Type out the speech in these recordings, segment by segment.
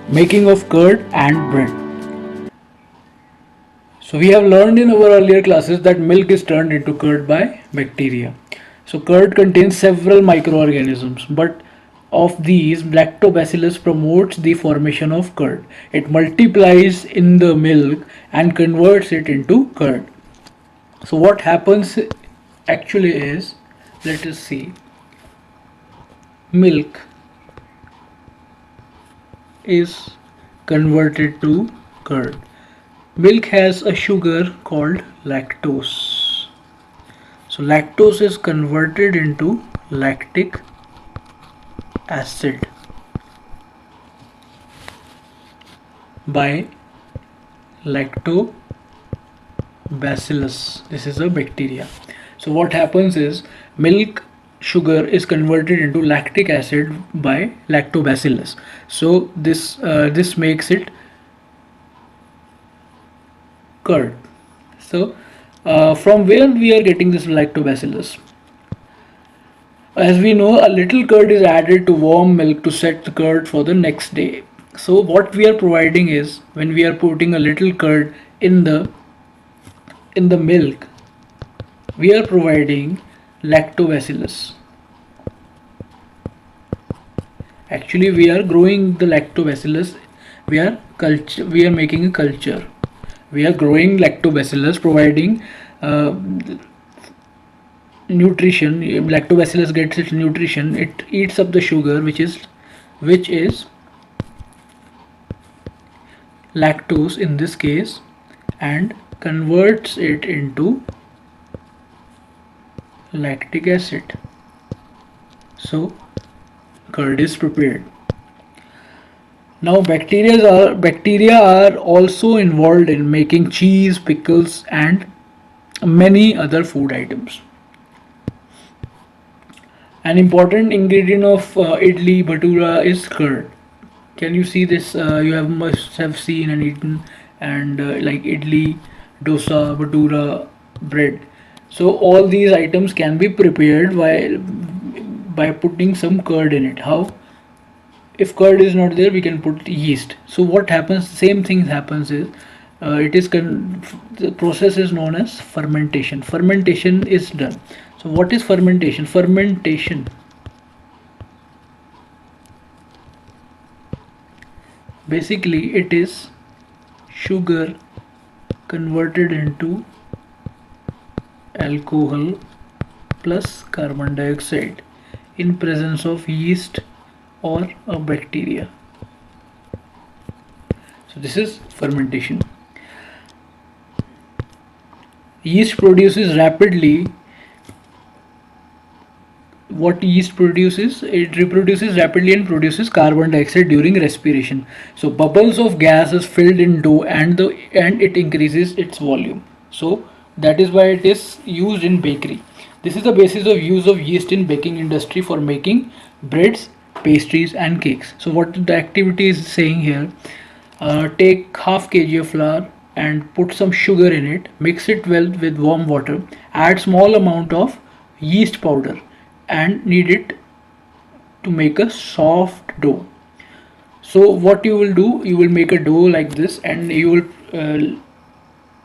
Making of curd and bread. So we have learned in our earlier classes that milk is turned into curd by bacteria. So curd contains several microorganisms, but of these, lactobacillus promotes the formation of curd. It multiplies in the milk and converts it into curd. So what happens actually is, let us see, milk is converted to curd. Milk has a sugar called lactose. So lactose is converted into lactic acid by lactobacillus. This is a bacteria. So what happens is milk sugar is converted into lactic acid by lactobacillus. So this makes it curd. So from where we are getting this lactobacillus? As we know, a little curd is added to warm milk to set the curd for the next day. So what we are providing is, when we are putting a little curd in the milk, we are providing lactobacillus. Actually, we are growing the lactobacillus. We are making a culture. We are growing lactobacillus, providing nutrition. Lactobacillus gets its nutrition. It eats up the sugar, which is lactose in this case, and converts it into lactic acid. So curd is prepared. Now bacteria are also involved in making cheese, pickles, and many other food items. An important ingredient of idli bhatura is curd. Can you see this? You have must have seen and eaten, and like idli, dosa, bhatura, bread. So all these items can be prepared by putting some curd in it. How? If curd is not there, we can put yeast. So what happens? Same thing happens is the process is known as fermentation. Fermentation is done. So what is fermentation? Fermentation basically it is sugar converted into alcohol plus carbon dioxide in presence of yeast or a bacteria. So this is fermentation. Yeast produces rapidly. What yeast produces? It reproduces rapidly and produces carbon dioxide during respiration. So bubbles of gas is filled in dough, and it increases its volume. So that is why it is used in bakery. This is the basis of use of yeast in baking industry for making breads, pastries, and cakes. So what the activity is saying here, take half kg of flour and put some sugar in it, mix it well with warm water, add small amount of yeast powder, and knead it to make a soft dough. So what you will do, you will make a dough like this, and you will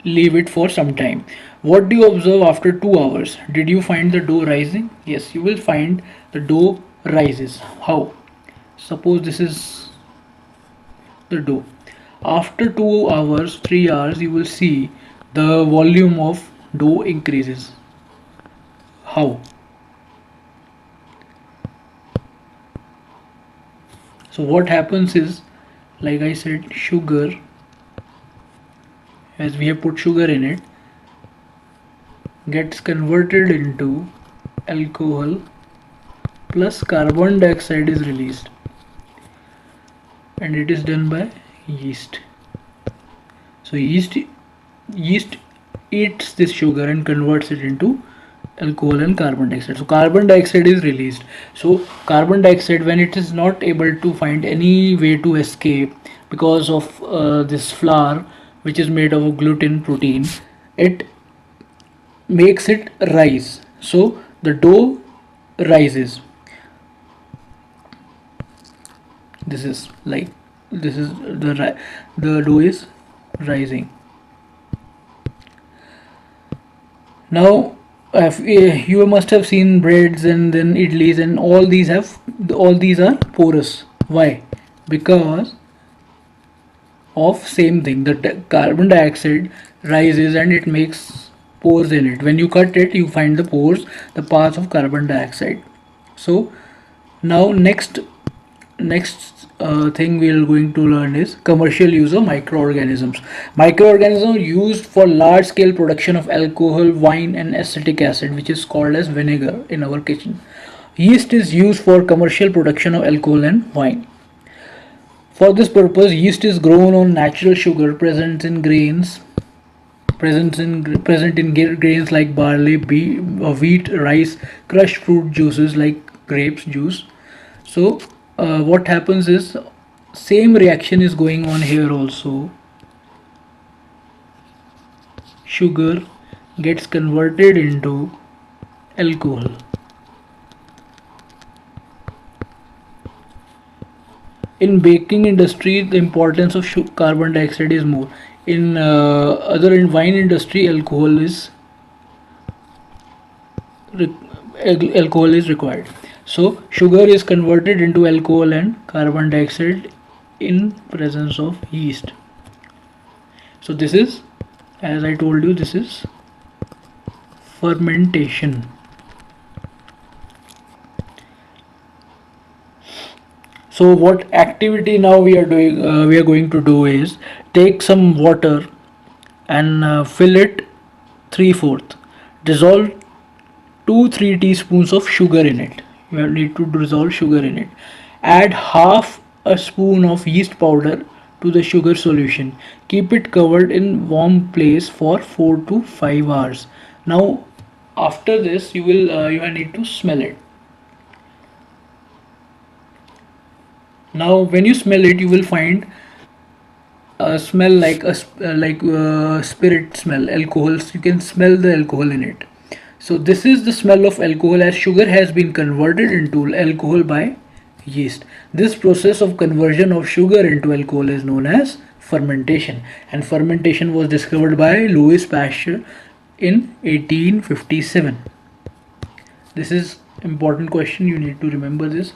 leave it for some time. What do you observe after 2 hours? Did you find the dough rising? Yes, you will find the dough rises. How? Suppose this is the dough. After 2 hours, 3 hours, you will see the volume of dough increases. How? So what happens is, like I said, sugar, as we have put sugar in it, gets converted into alcohol plus carbon dioxide is released, and it is done by yeast. So yeast eats this sugar and converts it into alcohol and carbon dioxide. So carbon dioxide is released. So carbon dioxide, when it is not able to find any way to escape because of this flour, which is made of gluten protein, it makes it rise. So the dough rises. This is like this is the dough is rising. Now you must have seen breads and then idlis, and all these are porous. Why? Because of same thing, the carbon dioxide rises and it makes pores in it. When you cut it, you find the pores, the paths of carbon dioxide. So now next thing we are going to learn is commercial use of microorganisms. Microorganisms are used for large scale production of alcohol, wine and acetic acid, which is called as vinegar in our kitchen. Yeast is used for commercial production of alcohol and wine. For this purpose, yeast is grown on natural sugar present in grains grains like barley, wheat, rice, crushed fruit juices like grapes juice. So what happens is same reaction is going on here also. Sugar gets converted into alcohol. In baking industry, the importance of carbon dioxide is more. In in wine industry, alcohol is required. So sugar is converted into alcohol and carbon dioxide in presence of yeast. So this is, as I told you, this is fermentation. So what activity now we are doing? We are going to do is take some water and fill it 3/4. Dissolve 2-3 teaspoons of sugar in it. You need to dissolve sugar in it. Add half a spoon of yeast powder to the sugar solution. Keep it covered in warm place for 4 to 5 hours. Now after this you need to smell it. Now when you smell it, you will find a smell like spirit smell, alcohols. You can smell the alcohol in it. So this is the smell of alcohol, as sugar has been converted into alcohol by yeast. This process of conversion of sugar into alcohol is known as fermentation, and fermentation was discovered by Louis Pasteur in 1857. This is important question, you need to remember this.